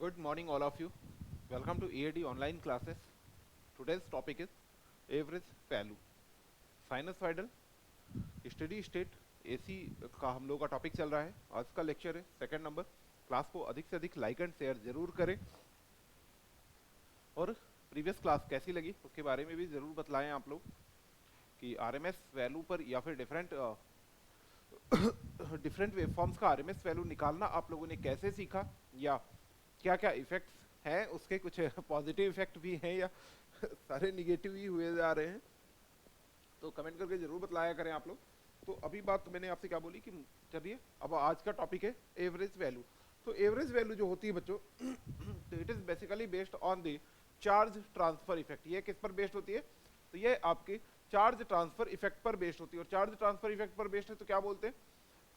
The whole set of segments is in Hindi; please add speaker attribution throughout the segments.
Speaker 1: Good morning, all of you. Welcome to EAD online classes. Today's topic is average value. Sinusoidal steady state AC का हम लोग का टॉपिक चल रहा है. आज का लेक्चर है सेकंड नंबर. क्लास को अधिक से अधिक लाइक एंड शेयर जरूर करें और प्रीवियस क्लास कैसी लगी उसके बारे में भी जरूर बतलाएं आप लोग कि आरएमएस वैल्यू पर या फिर डिफरेंट वेवफॉर्म्स का आरएमएस वैल्यू निकालना आप लोगों ने कैसे सीखा, या क्या क्या इफेक्ट्स हैं उसके. कुछ पॉजिटिव इफेक्ट भी हैं या सारे निगेटिव ही हुए जा रहे हैं, तो कमेंट करके जरूर बतलाया करें आप लोग. तो अभी बात मैंने आपसे क्या बोली कि चलिए अब आज का टॉपिक है एवरेज वैल्यू. तो एवरेज वैल्यू जो होती है बच्चों तो it is basically based on the charge transfer effect. ये किस पर बेस्ड होती है? तो ये आपकी चार्ज ट्रांसफर इफेक्ट पर बेस्ड होती है. और चार्ज ट्रांसफर इफेक्ट पर बेस्ड है तो क्या बोलते हैं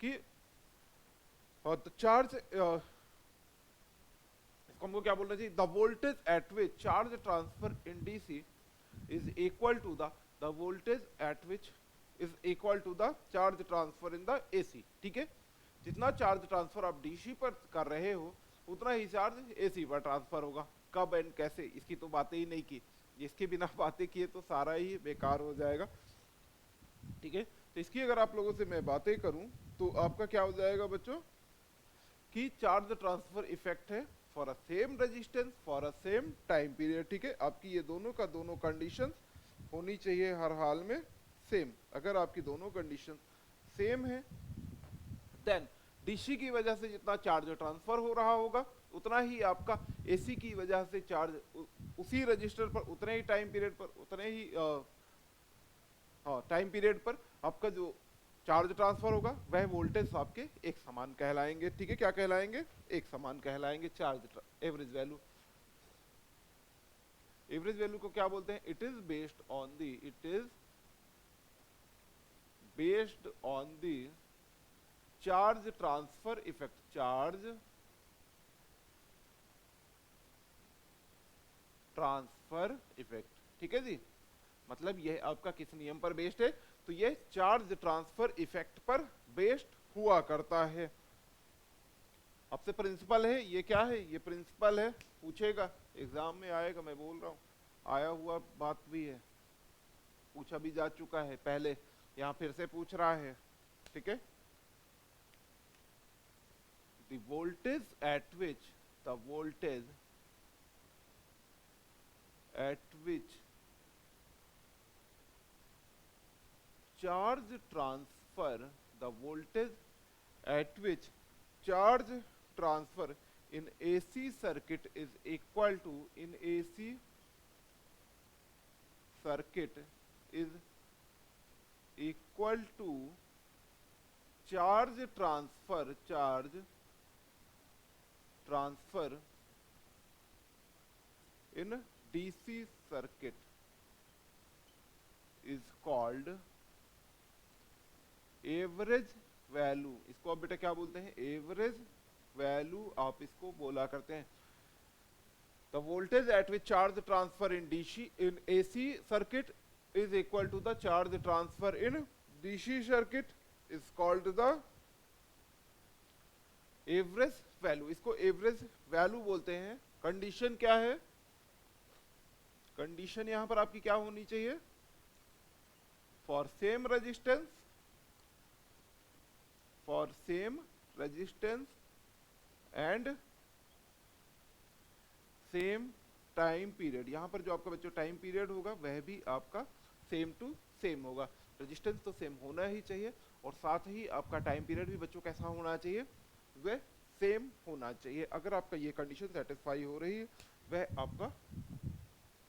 Speaker 1: कि चार्ज हमको क्या बोलना चाहिए, the voltage at which charge transfer in DC is equal to the voltage at which is equal to the charge transfer in the AC. ठीक है, जितना चार्ज ट्रांसफर आप डीसी पर कर रहे हो उतना ही चार्ज एसी पर ट्रांसफर होगा. कब एंड कैसे इसकी तो बातें ही नहीं की. इसके बिना बातें किए तो सारा ही बेकार हो जाएगा. ठीक है, तो इसकी अगर आप लोगों से मैं बातें करूं तो आपका क्या हो जाएगा बच्चों कि चार्ज ट्रांसफर इफेक्ट है for a same resistance for a same time period. ठीक है, आपकी ये दोनों का दोनों कंडीशन होनी चाहिए हर हाल में सेम. अगर आपकी दोनों कंडीशन सेम है देन डीसी की वजह से जितना चार्ज ट्रांसफर हो रहा होगा उतना ही आपका एसी की वजह से चार्ज उसी रजिस्टर पर उतने ही टाइम पीरियड पर उतने ही टाइम पीरियड पर आपका जो चार्ज ट्रांसफर होगा वह वोल्टेज आपके एक समान कहलाएंगे. ठीक है, क्या कहलाएंगे? एक समान कहलाएंगे. Charge average value. Average value को क्या बोलते हैं? It is based on the charge transfer effect. Charge transfer effect. ठीक है जी, मतलब यह आपका किस नियम पर बेस्ड है? तो ये चार्ज ट्रांसफर इफेक्ट पर बेस्ड हुआ करता है. आपसे प्रिंसिपल है, ये क्या है? ये प्रिंसिपल है. पूछेगा एग्जाम में आएगा, मैं बोल रहा हूं आया हुआ बात भी है, पूछा भी जा चुका है पहले, यहां फिर से पूछ रहा है. ठीक है, the voltage at which charge transfer the voltage at which charge transfer in AC circuit is equal to charge transfer in DC circuit is called average value. इसको अब बेटा क्या बोलते हैं? एवरेज वैल्यू आप इसको बोला करते हैं. The voltage at which charge transfer in DC in AC circuit is equal to the charge transfer in DC circuit is called the average value. इसको एवरेज वैल्यू बोलते हैं. कंडीशन क्या है? कंडीशन यहां पर आपकी क्या होनी चाहिए? For same resistance and same time period. यहां पर जो आपका बच्चों टाइम पीरियड होगा वह भी आपका सेम टू सेम होगा. रेजिस्टेंस तो सेम होना ही चाहिए और साथ ही आपका टाइम पीरियड भी बच्चों कैसा होना चाहिए? वह सेम होना चाहिए. अगर आपका ये कंडीशन सेटिस्फाई हो रही है वह आपका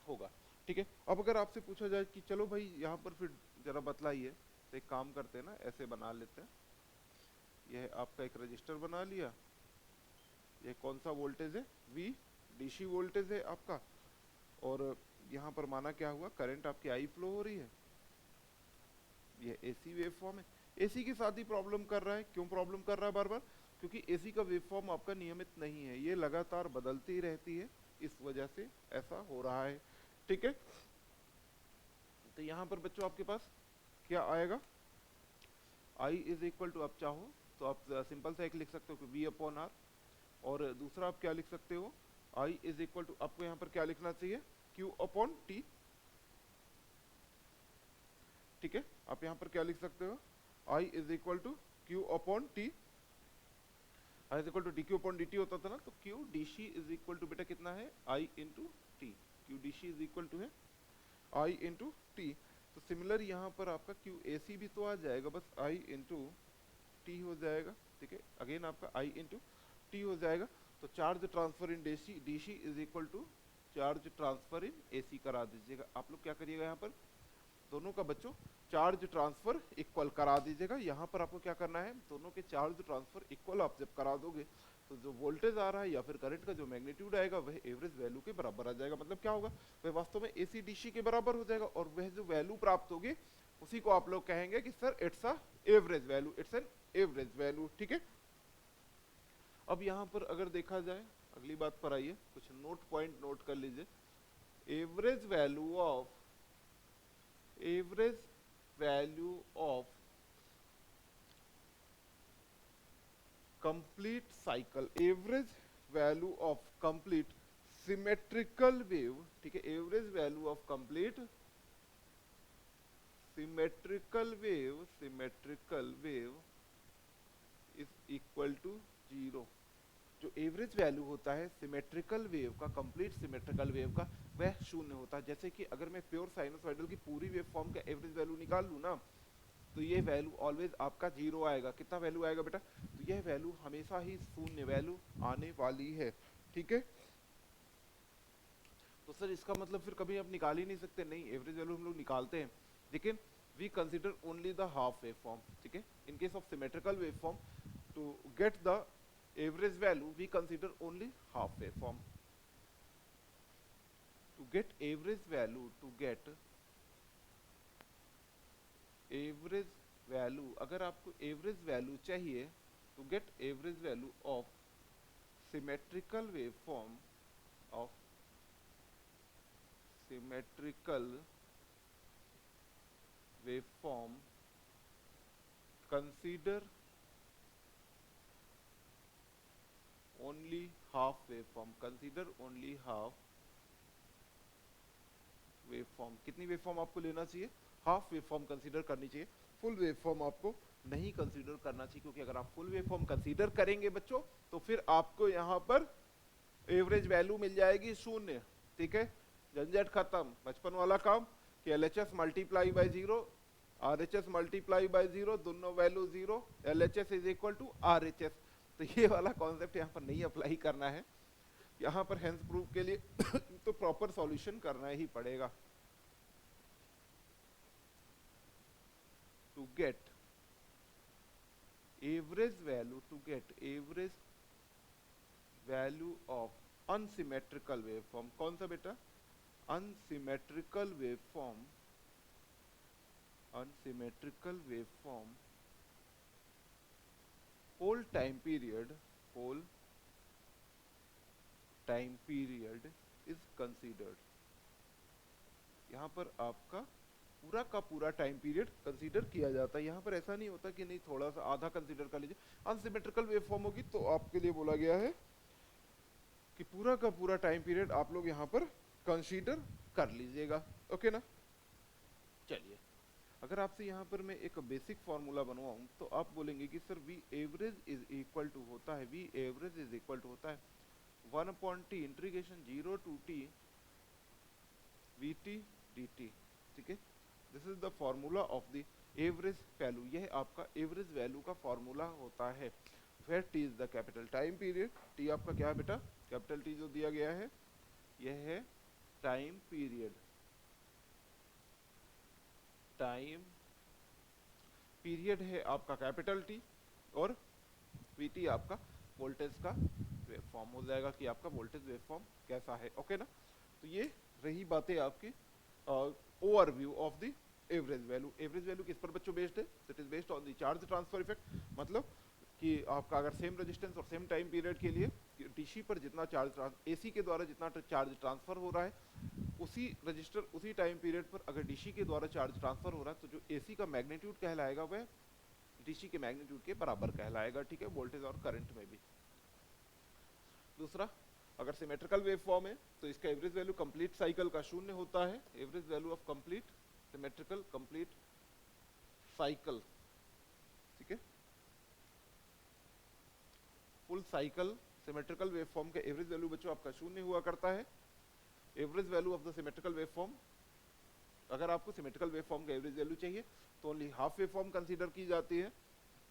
Speaker 1: होगा. ठीक है, अब अगर आपसे पूछा जाए कि चलो भाई यहाँ पर फिर जरा बतलाइए, तो एक काम करते हैं ना, ऐसे बना लेते हैं. यह आपका एक रजिस्टर बना लिया. यह कौन सा वोल्टेज है? V डीसी वोल्टेज है आपका. और यहाँ पर माना क्या हुआ? करंट आपकी आई फ्लो हो रही है. यह एसी वेवफॉर्म है. एसी के साथ ही प्रॉब्लम कर रहा है. क्यों प्रॉब्लम कर रहा है बार बार? क्योंकि एसी का वेवफॉर्म आपका नियमित नहीं है, ये लगातार बदलती रहती है, इस वजह से ऐसा हो रहा है. ठीक है, तो यहाँ पर बच्चों आपके पास क्या आएगा? I इज इक्वल टू, आप चाहो तो आप सिंपल सा एक लिख सकते हो कि V अपॉन आर, और दूसरा आप क्या लिख सकते हो I इज इक्वल टू, आपको यहाँ पर क्या लिखना चाहिए, Q अपॉन T, ठीक है। आप यहाँ पर क्या लिख सकते हो, I is equal to Q upon T, I is equal to dQ upon dt होता था ना, तो Q dC is equal to बेटा कितना है, I into T, Q dC is equal to है I इंटू टी। तो सिमिलर यहाँ पर आपका Q AC भी तो आ जाएगा, बस I इंटू टी हो जाएगा, ठीक है। अगेन आपका I इंटू टी हो जाएगा। तो charge transfer in DC is equal to charge transfer in AC करा दीजिएगा। आप लोग क्या करिएगा, यहाँ पर दोनों का बच्चों चार्ज ट्रांसफर इक्वल करा दीजिएगा। यहाँ पर आपको क्या करना है, दोनों के चार्ज ट्रांसफर इक्वल आप जब करा दोगे तो जो वोल्टेज आ रहा है या फिर करंट का जो मैग्नीट्यूड आएगा वह एवरेज वैल्यू के बराबर आ जाएगा। मतलब क्या होगा, वह वास्तव में AC DC के बराबर हो जाएगा, और वह जो वैल्यू प्राप्त होगी उसी को आप लोग कहेंगे कि sir it's a average value, it's an average value, ठीक है। अब यहाँ पर अगर देखा जाए, अगली बात पर आइए, कुछ पॉइंट नोट कर लीजिए। Average value of complete cycle, average value of complete symmetrical wave, ठीक है। Average value of complete symmetrical wave is equal to 0। जो एवरेज वैल्यू होता है सिमेट्रिकल वेव का, कंप्लीट सिमेट्रिकल वेव का, वह शून्य होता है। जैसे कि अगर मैं प्योर साइनोसॉइडल की पूरी वेव फॉर्म का एवरेज वैल्यू निकाल लूं ना, तो ये वैल्यू ऑलवेज आपका 0 आएगा। कितना वैल्यू आएगा बेटा, तो यह वैल्यू हमेशा ही शून्य वैल्यू आने वाली है, ठीक है। तो सर इसका मतलब फिर कभी आप निकाल ही नहीं सकते, नहीं, एवरेज वैल्यू हम लोग निकालते हैं, लेकिन we consider only the half wave form, ठीक है। In case of symmetrical wave form, to get the average value we consider only half waveform. To get average value, अगर आपको average value चाहिए, to get average value of symmetrical waveform consider only half waveform, कितनी वेवफॉर्म आपको लेना चाहिए, हाफ वेवफॉर्म कंसीडर करनी चाहिए, फुल वेवफॉर्म आपको नहीं कंसीडर करना चाहिए, क्योंकि अगर आप फुल वेवफॉर्म कंसीडर करेंगे बच्चों तो फिर आपको यहाँ पर एवरेज वैल्यू मिल जाएगी शून्य, ठीक है। झंझट खत्म, बचपन वाला काम कि LHS multiply by 0, RHS multiply by 0, दोनों value 0, LHS is equal to RHS। तो ये वाला कॉन्सेप्ट यहाँ पर नहीं अप्लाई करना है, यहाँ पर हेंस प्रूफ के लिए तो प्रॉपर सॉल्यूशन करना ही पड़ेगा। To get average value of unsymmetrical waveform, कौन सा बेटा, unsymmetrical waveform whole time period is considered। यहाँ पर आपका पूरा का पूरा टाइम पीरियड कंसीडर किया जाता है। यहाँ पर ऐसा नहीं होता कि नहीं थोड़ा सा आधा कंसीडर कर लीजिए। अनसिमेट्रिकल वेवफॉर्म होगी तो आपके लिए बोला गया है कि पूरा का पूरा टाइम पीरियड आप लोग यहाँ पर कंसीडर कर लीजिएगा, ओके ना। चलिए, अगर आपसे यहाँ पर मैं एक बेसिक फॉर्मूला बनवाऊं तो आप बोलेंगे कि sir V average is equal to होता है 1/t integration 0 to t vt dt, ठीक है। This is the formula of the average value, यह आपका एवरेज वैल्यू का फॉर्मूला होता है। Where t is the capital time period, t आपका क्या है बेटा, कैपिटल T जो दिया गया है यह है टाइम पीरियड। टाइम पीरियड है आपका कैपिटल T, और Vt आपका वोल्टेज का वेवफॉर्म हो जाएगा कि आपका वोल्टेज वेवफॉर्म कैसा है, ओके ना। तो ये रही बातें आपकी overview of the average value. Average value किस पर बच्चों बेस्ड है, it is based on the charge transfer effect. मतलब कि आपका अगर सेम रेजिस्टेंस और सेम टाइम पीरियड के लिए डीसी पर जितना चार्ज, एसी के द्वारा जितना चार्ज ट्रांसफर हो रहा है उसी रजिस्टर उसी टाइम पीरियड पर अगर डीसी के द्वारा चार्ज ट्रांसफर हो रहा है तो जो एसी का मैग्नीट्यूड कहलाएगा वह डीसी के मैग्नीट्यूड के बराबर कहलाएगा, ठीक है, वोल्टेज और करंट में भी। दूसरा, अगर सिमेट्रिकल वेव फॉर्म है तो इसका एवरेज वैल्यू कंप्लीट साइकिल का 0 होता है, average value of complete symmetrical complete cycle, ठीक है। Full cycle symmetrical wave form का एवरेज वैल्यू बच्चों आपका 0 हुआ करता है। Average value of the symmetrical wave form, अगर आपको सिमेट्रिकल वेव फॉर्म का एवरेज वैल्यू चाहिए तो only half wave form consider की जाती है,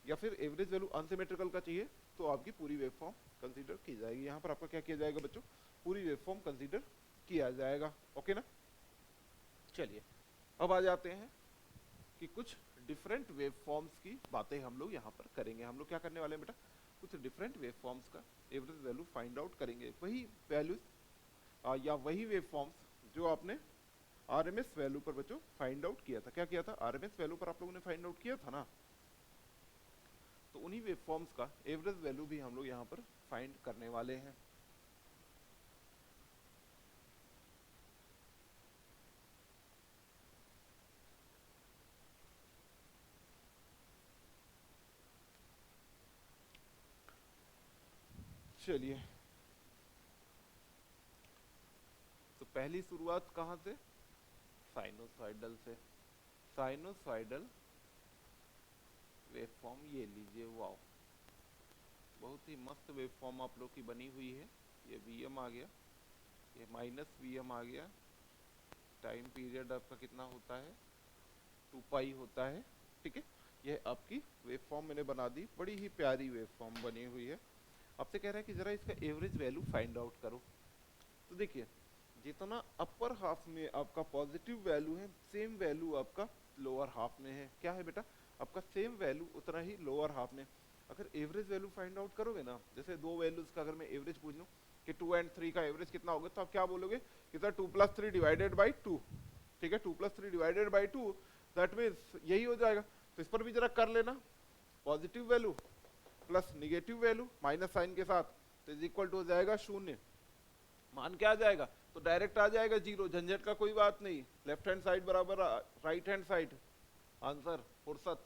Speaker 1: या फिर एवरेज वैल्यू अनसिमेट्रिकल का चाहिए तो आपकी पूरी वेव फॉर्म कंसीडर की जाएगी। यहाँ पर आपका क्या किया जाएगा बच्चों, पूरी वेव फॉर्म कंसीडर किया जाएगा, ओके ना। चलिए अब आ जाते हैं कि कुछ डिफरेंट वेव फॉर्म्स की बातें हम लोग यहाँ पर करेंगे। हम लोग क्या करने वाले हैं बेटा, कुछ डिफरेंट वेव फॉर्म्स का एवरेज वैल्यू फाइंड आउट करेंगे। वही वैल्यूज या वही वेव फॉर्म्स जो आपने आरएमएस वैल्यू पर बच्चों फाइंड आउट किया था। क्या किया था, आरएमएस वैल्यू पर आप लोगों ने फाइंड आउट किया था ना, तो उन्हीं वेव फॉर्म्स का एवरेज वैल्यू भी हम लोग यहाँ पर फाइंड करने वाले हैं। चलिए तो पहली शुरुआत कहाँ से, साइनोसॉइडल से। साइनोसॉइडल वेव फॉर्म ये लीजिए, वाओ बहुत ही मस्त वेव फॉर्म आप लोग की बनी हुई है। ये Vm आ गया, ये माइनस Vm आ गया, टाइम पीरियड आपका कितना होता है 2 पाई होता है, ठीक है। ये आपकी वेव फॉर्म मैंने बना दी, बड़ी ही प्यारी वेव फॉर्म बनी हुई है। आपसे कह रहा है कि जरा इसका एवरेज वैल्यू फाइंड आउट करो। तो देखिए जितना अपर हाफ में आपका पॉजिटिव वैल्यू है, सेम वैल्यू आपका लोअर हाफ में है। क्या है बेटा, आपका सेम वैल्यू उतना ही लोअर हाफ में। अगर एवरेज वैल्यू फाइंड आउट करोगे ना, जैसे दो वैल्यूज का अगर मैं एवरेज पूछ लूं कि 2 और 3 का एवरेज कितना होगा, तो आप क्या बोलोगे कि सर 2 + 3 डिवाइडेड बाई 2, ठीक है। 2 + 3 डिवाइडेड बाई 2 दैट मीन्स यही हो जाएगा। तो इस पर भी जरा कर लेना, positive value plus negative value minus sign के साथ, तो इज इक्वल टू हो जाएगा 0। मान क्या आ जाएगा, तो डायरेक्ट आ जाएगा 0, झंझट का कोई बात नहीं। लेफ्ट हैंड साइड बराबर राइट हैंड साइड, आंसर फुर्सत।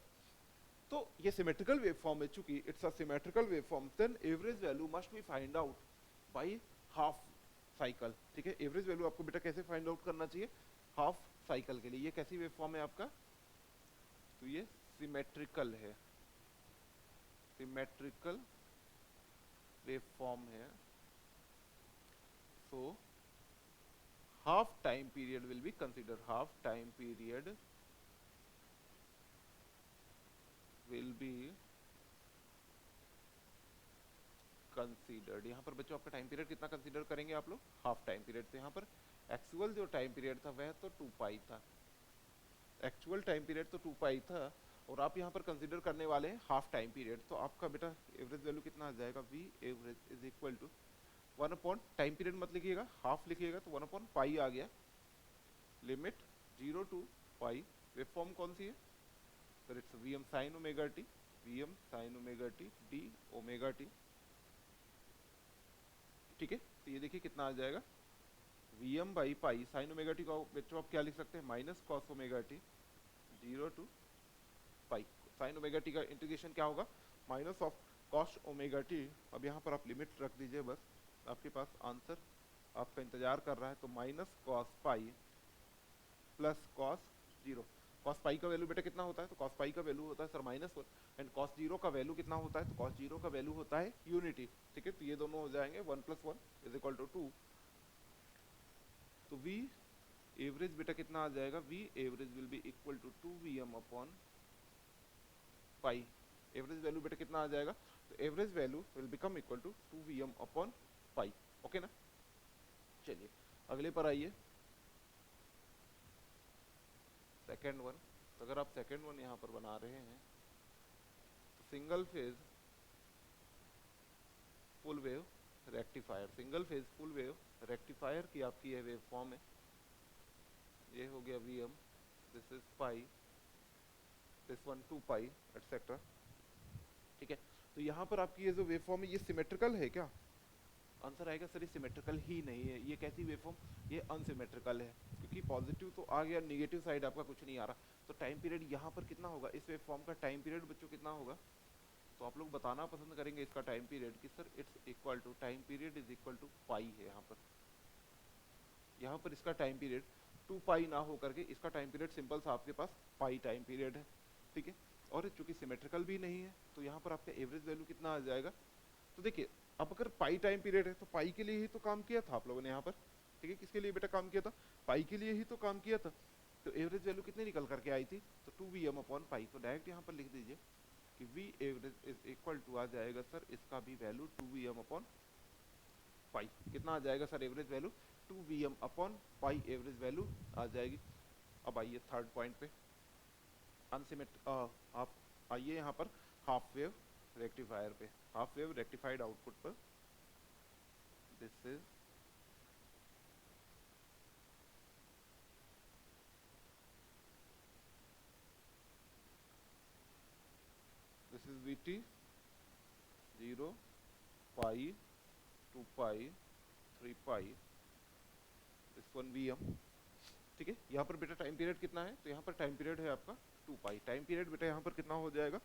Speaker 1: तो ये सिमेट्रिकल वेव फॉर्म है, चूंकि it's a symmetrical wave form, then average value must be find out by half cycle, ठीक है। एवरेज वैल्यू आपको बेटा कैसे फाइंड आउट करना चाहिए, हाफ साइकिल के लिए। ये कैसी वेव फॉर्म है आपका, तो ये सिमेट्रिकल है, सिमेट्रिकल वेव फॉर्म है। So half time period will be considered, half time period will be considered। यहाँ पर बच्चों आपका टाइम पीरियड कितना कंसीडर करेंगे आप लोग, हाफ टाइम पीरियड। तो यहाँ पर एक्चुअल जो टाइम पीरियड था वह तो 2 पाई था, एक्चुअल टाइम पीरियड तो 2 पाई था, और आप यहाँ पर कंसीडर करने वाले हैं हाफ टाइम पीरियड। तो आपका बेटा एवरेज वैल्यू कितना आ जाएगा, V average is equal to 1 upon time period मत लिखिएगा, हाफ लिखिएगा, तो 1 अपॉन पाई आ गया, limit 0 to pi. Wave form कौन सी है sir, it's Vm sin omega T, Vm sin omega T D omega T, ठीक है। तो ये देखिए कितना आ जाएगा, Vm by pi sine omega T का बच्चों आप क्या लिख सकते हैं, minus cos omega T 0 to pi. Sine omega T का इंटीग्रेशन क्या होगा, minus of cos omega T. अब यहाँ पर आप लिमिट रख दीजिए, बस आपके पास आंसर आपका इंतजार कर रहा है। तो minus cos pi plus cos 0। Cos pi का वैल्यू बेटा कितना होता है, तो कॉस पाई का वैल्यू होता है सर -1, एंड कॉस 0 का वैल्यू कितना होता है, तो कॉस 0 का वैल्यू होता है यूनिटी, ठीक है। तो ये दोनों हो जाएंगे 1 + 1 इज इक्वल टू 2। तो वी एवरेज बेटा कितना आ जाएगा, V average will be equal to 2Vm upon pi. Average value बेटा कितना आ जाएगा, तो average value will become equal to 2Vm upon pi, okay ना। चलिए अगले पर आइए, सेकेंड वन। तो अगर आप सेकेंड वन यहाँ पर बना रहे हैं, तो single phase full wave rectifier, single phase full wave rectifier की आपकी यह वेव फॉर्म है। ये हो गया Vm, this is pi, this one 2 pi etcetera, ठीक है। तो यहाँ पर आपकी ये जो वेव फॉर्म है ये सिमेट्रिकल है क्या, आंसर आएगा सर ये सिमेट्रिकल ही नहीं है। ये कैसी वेव फॉर्म, ये अनसिमेट्रिकल है, क्योंकि पॉजिटिव तो आ गया, निगेटिव साइड आपका कुछ नहीं आ रहा। तो टाइम पीरियड यहाँ पर कितना होगा, इस वेव फॉर्म का टाइम पीरियड बच्चों कितना होगा, तो आप लोग बताना पसंद करेंगे इसका टाइम पीरियड कि sir it's equal to time period is equal to pi है। यहाँ पर इसका टाइम पीरियड 2 पाई ना हो करके इसका टाइम पीरियड सिंपल सा आपके पास पाई टाइम पीरियड है, ठीक है। और चूंकि सिमेट्रिकल भी नहीं है तो यहाँ पर आपका एवरेज वैल्यू कितना आ जाएगा, तो देखिए अब अगर पाई टाइम पीरियड है तो पाई के लिए ही तो काम किया था आप लोगों ने यहाँ पर, ठीक है। किसके लिए बेटा काम किया था, पाई के लिए ही तो काम किया था। तो एवरेज वैल्यू कितनी निकल करके आई थी, तो 2Vm अपॉन पाई। तो डायरेक्ट यहाँ पर लिख दीजिए कि V average is equal to आ जाएगा सर इसका भी वैल्यू 2Vm अपॉन पाई। कितना आ जाएगा sir average value, 2Vm upon pi average value आ जाएगी। अब आइए थर्ड पॉइंट पे, आप आइए यहाँ पर हाफ वेव रेक्टिफायर पे, हाफ वेव रेक्टिफाइड आउटपुट पर। This is Vt 0 pi 2 pi 3 pi this one Vm, ठीक है। यहाँ पर बेटा टाइम पीरियड कितना है, तो यहाँ पर टाइम पीरियड है आपका 2 पाई। टाइम पीरियड बेटा यहाँ पर कितना हो जाएगा,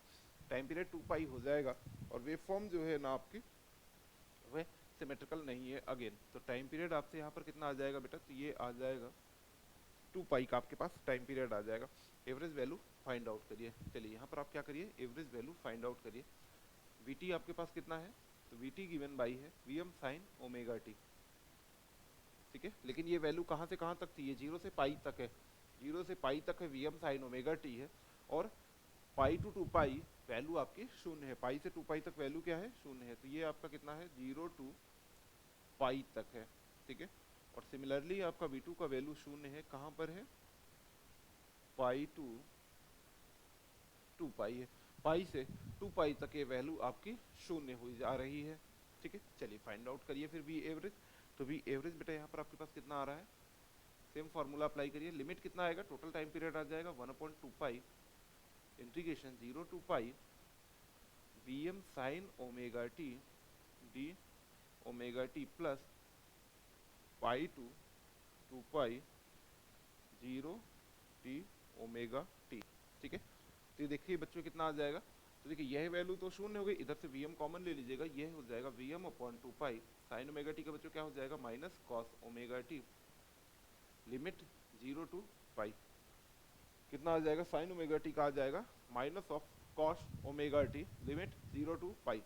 Speaker 1: टाइम पीरियड 2 पाई हो जाएगा। और वेव फॉर्म जो है ना आपकी वह सिमेट्रिकल नहीं है अगेन। तो टाइम पीरियड आपसे यहाँ पर कितना आ जाएगा बेटा, तो ये आ जाएगा 2 पाई का आपके पास टाइम पीरियड आ जाएगा। एवरेज वैल्यू फाइंड आउट करिए। चलिए यहाँ पर आप क्या करिए, एवरेज वैल्यू फाइंड आउट करिए। Vt आपके पास कितना है, तो Vt गिवन बाई है Vm साइन ओमेगा टी, ठीक है। लेकिन ये वैल्यू कहाँ से कहाँ तक थी, ये 0 से पाई तक है, 0 से पाई तक है Vm साइन ओमेगा टी है। और पाई टू 2 पाई वैल्यू आपकी शून्य है, पाई से 2 पाई तक वैल्यू क्या है, शून्य है। तो ये आपका कितना है, 0 टू पाई तक है, ठीक है। और सिमिलरली आपका V2 का वैल्यू शून्य है, कहाँ पर है, पाई टू 2 पाई है, पाई से 2 पाई तक ये वैल्यू आपकी शून्य हुई जा रही है, ठीक है। चलिए फाइंड आउट करिए फिर V एवरेज। तो V एवरेज बेटा यहाँ पर आपके पास कितना आ रहा है, सेम फार्मूला अप्लाई करिए। लिमिट कितना आएगा, टोटल टाइम पीरियड आ जाएगा 1/2 pi integration 0 to pi Vm sine omega T D omega T plus pi to 2 pi 0 T omega T, ठीक है। तो ये देखिए बच्चों कितना आ जाएगा, तो देखिए यह वैल्यू तो शून्य हो गई, इधर से Vm कॉमन ले लीजिएगा, यह हो जाएगा Vm upon 2 pi sine omega T का बच्चों क्या हो जाएगा, minus cos omega t limit 0 to pi. कितना आ जाएगा, साइन ओमेगा टी का आ जाएगा minus of cos omega t limit 0 to pi.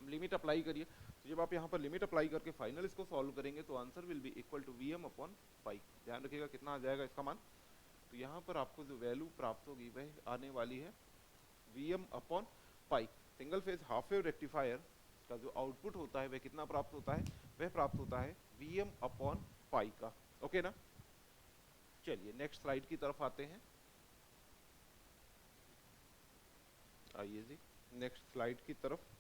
Speaker 1: Limit apply करिए। तो जब आप यहाँ पर लिमिट अप्लाई करके फाइनल इसको सॉल्व करेंगे तो answer will be equal to Vm upon pi. ध्यान रखिएगा कितना आ जाएगा इसका मान। तो यहाँ पर आपको जो वैल्यू प्राप्त होगी वह आने वाली है Vm अपॉन पाई। Single phase half wave rectifier का जो आउटपुट होता है वह कितना प्राप्त होता है, वह प्राप्त होता है Vm अपॉन पाई का। ओके ना। चलिए नेक्स्ट स्लाइड की तरफ आते हैं। आइए जी नेक्स्ट स्लाइड की तरफ।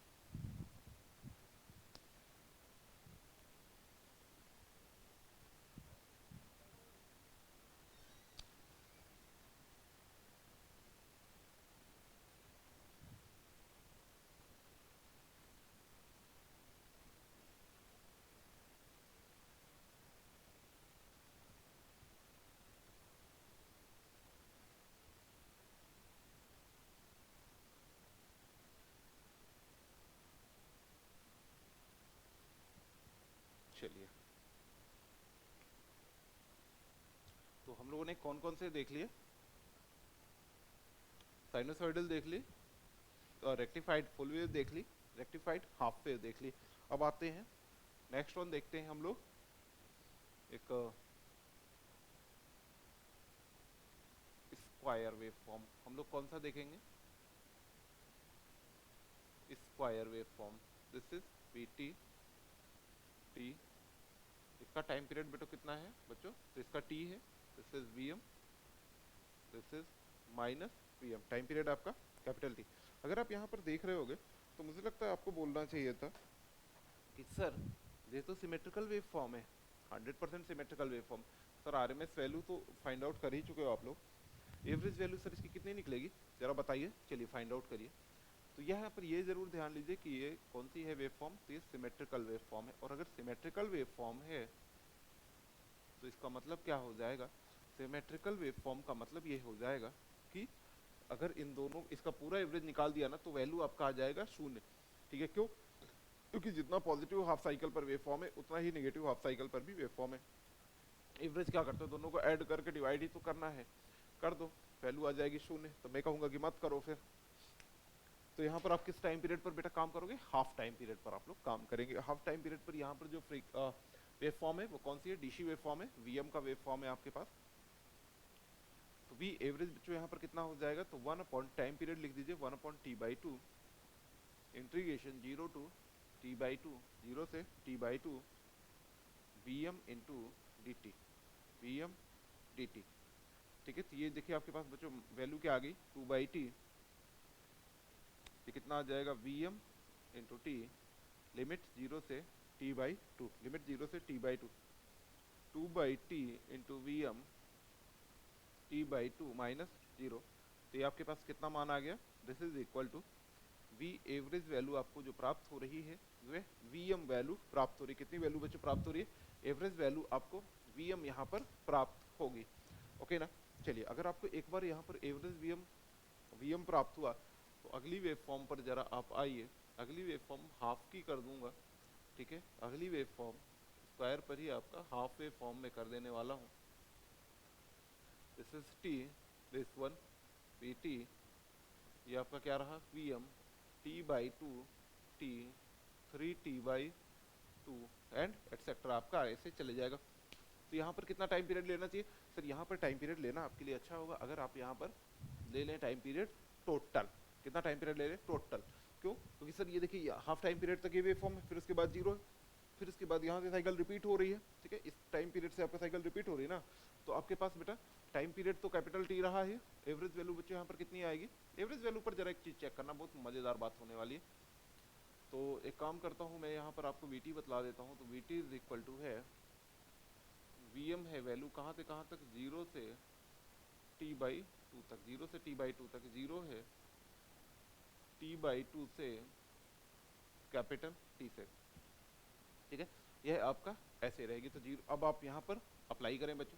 Speaker 1: चलिए तो हम लोगों ने कौन कौन से देख लिए, साइनोसॉइडल देख ली, रेक्टिफाइड फुल वेव देख ली, रेक्टिफाइड हाफ वेव देख ली। अब आते हैं नेक्स्ट वन देखते हैं हम लोग, एक स्क्वायर वेव फॉर्म। हम लोग कौन सा देखेंगे, square wave form. This is Vt t, इसका टाइम पीरियड बेटो कितना है बच्चों, तो इसका t है, this is Vm, this is minus Vm, time period आपका कैपिटल T। अगर आप यहाँ पर देख रहे होगे तो मुझे लगता है आपको बोलना चाहिए था कि सर ये तो सिमेट्रिकल वेव फॉर्म है, 100% symmetrical wave form. Sir RMS value तो फाइंड आउट कर ही चुके हो आप लोग, एवरेज वैल्यू सर इसकी कितनी निकलेगी जरा बताइए। चलिए फाइंड आउट करिए। तो यहाँ पर ये जरूर ध्यान लीजिए कि ये कौन सी है वेव फॉर्म, तो ये सिमेट्रिकल वेव फॉर्म है। और अगर सिमेट्रिकल वेव फॉर्म है तो इसका मतलब क्या हो जाएगा, सिमेट्रिकल वेव फॉर्म का मतलब ये हो जाएगा कि अगर इन दोनों इसका पूरा एवरेज निकाल दिया ना तो वैल्यू आपका आ जाएगा 0। ठीक है, क्यों? क्योंकि जितना पॉजिटिव हाफ साइकिल पर वेव फॉर्म है उतना ही नेगेटिव हाफ साइकिल पर भी वेव फॉर्म है। एवरेज क्या करते हो, दोनों को ऐड करके डिवाइड ही तो करना है, कर दो, वैल्यू आ जाएगी 0। तो मैं कहूंगा कि मत करो फिर। तो यहाँ पर आप किस टाइम पीरियड पर बेटा काम करोगे? हाफ टाइम पीरियड पर आप लोग काम करेंगे। हाफ टाइम पीरियड पर यहाँ पर जो वेव फॉर्म है वो कौन सी है? डीसी वेव फॉर्म है, वीएम का वेव फॉर्म है आपके पास। तो वी एवरेज बच्चों यहाँ पर कितना हो जाएगा? तो 1 अपॉन टाइम पीरियड लिख दीजिए, 1 upon T by two integration 0 to T by two, 0 से T by two VM into D T, VM D T. ठीक है, तो ये देखिए आपके पास बच्चों वैल्यू क्या आ गई? 2 बाई टी, ये कितना आ जाएगा? वीएम इंटू टी, लिमिट 0 से टी बाई टू, लिमिट 0 से T by two, 2 by T into VM T by two minus 0। तो ये आपके पास कितना मान आ गया? This is equal to V average value आपको जो प्राप्त हो रही है वह वीएम वैल्यू प्राप्त हो रही है। कितनी वैल्यू बच्चों प्राप्त हो रही है? एवरेज वैल्यू आपको वीएम यहाँ पर प्राप्त होगी। ओके ना? चलिए, अगर आपको एक बार यहाँ पर एवरेज वीएम प्राप्त हुआ तो अगली वेव फॉर्म पर जरा आप आइए। अगली वेव फॉर्म हाफ की कर दूंगा। ठीक है, अगली वेव फॉर्म स्क्वायर पर ही आपका हाफ वेव फॉर्म में कर देने वाला हूँ। This is T, this one V T, ये आपका क्या रहा? V M T by two T, 3t by two and etcetera, आपका ऐसे चले जाएगा। तो यहाँ पर कितना टाइम पीरियड लेना चाहिए? सर यहाँ पर टाइम पीरियड लेना आपके लिए अच्छा होगा अगर आप यहाँ पर ले लें टाइम पीरियड टोटल। कितना टाइम पीरियड ले लें? टोटल। क्यों? क्योंकि सर ये देखिए हाफ टाइम पीरियड तक ये वेव फॉर्म है, फिर उसके बाद 0 है, फिर इसके बाद यहाँ से साइकिल रिपीट हो रही है। ठीक है, इस टाइम पीरियड से आपका साइकिल रिपीट हो रही है ना, तो आपके पास बेटा टाइम पीरियड तो कैपिटल टी रहा है। एवरेज वैल्यू बच्चों यहाँ पर कितनी आएगी? एवरेज वैल्यू पर जरा एक चीज चेक करना, बहुत मजेदार बात होने वाली है। तो एक काम करता हूँ मैं यहाँ पर आपको वीटी बतला देता हूँ। तो वीटी इज इक्वल टू है वीएम है वैल्यू कहाँ से कहाँ तक? 0 से टी बाई टू तक, 0 से टी बाई टू तक 0 है, टी बाई टू से कैपिटल टी से। ठीक है, यह आपका ऐसे रहेगी। तो 0, अब आप यहाँ पर अप्लाई करें बच्चों।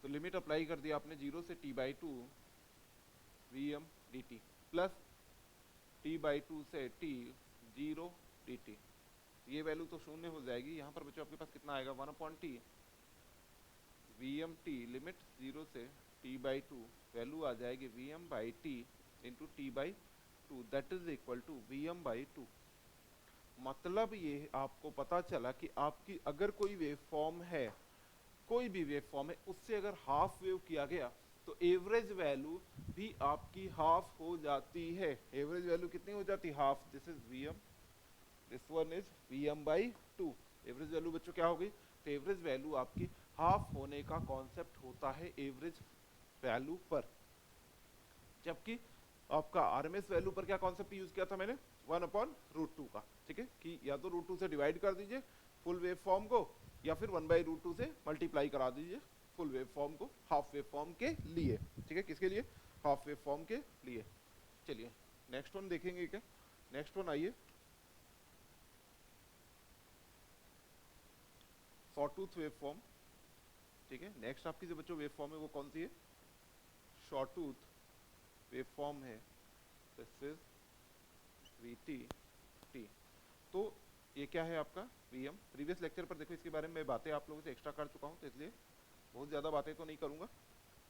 Speaker 1: तो लिमिट अप्लाई कर दिया आपने 0 से T by two V M D T plus T by two से टी 0 डी टी, ये वैल्यू तो 0 हो जाएगी। यहाँ पर बच्चों आपके पास कितना आएगा? 1 upon T V M T, limit 0 से टी बाई टू, वैल्यू आ जाएगी V M by T into T by two, that is equal to V M by two. मतलब ये आपको पता चला कि आपकी अगर कोई वेव फॉर्म है, कोई भी वेव फॉर्म है, उससे अगर हाफ वेव किया गया तो एवरेज वैल्यू भी आपकी हाफ हो जाती है। एवरेज वैल्यू कितनी हो जाती है? Half. This is VM, this one is VM by two. Average value बच्चों क्या हो गई? तो एवरेज वैल्यू आपकी हाफ होने का कॉन्सेप्ट होता है एवरेज वैल्यू पर। जबकि आपका आरएमएस वैल्यू पर क्या कॉन्सेप्ट यूज किया था मैंने? 1 अपॉन रूट टू का। ठीक है, कि या तो रूट टू से डिवाइड कर दीजिए फुल वेव फॉर्म को, या फिर 1 बाई रूट टू से मल्टीप्लाई करा दीजिए फुल वेव फॉर्म को हाफ वेव फॉर्म के लिए। ठीक है, किसके लिए? हाफ वेव फॉर्म के लिए। चलिए नेक्स्ट वन देखेंगे क्या? नेक्स्ट वन आइए, सॉटूथ वेव फॉर्म। ठीक है, नेक्स्ट आपकी जो बच्चों वेव फॉर्म है वो कौन सी है? शॉटूथ वेव फॉर्म है। This is we T T. तो ये क्या है आपका? वीएम। प्रीवियस लेक्चर पर देखो इसके बारे में मैं बातें आप लोगों से एक्स्ट्रा कर चुका हूँ, तो इसलिए बहुत ज्यादा बातें तो नहीं करूंगा।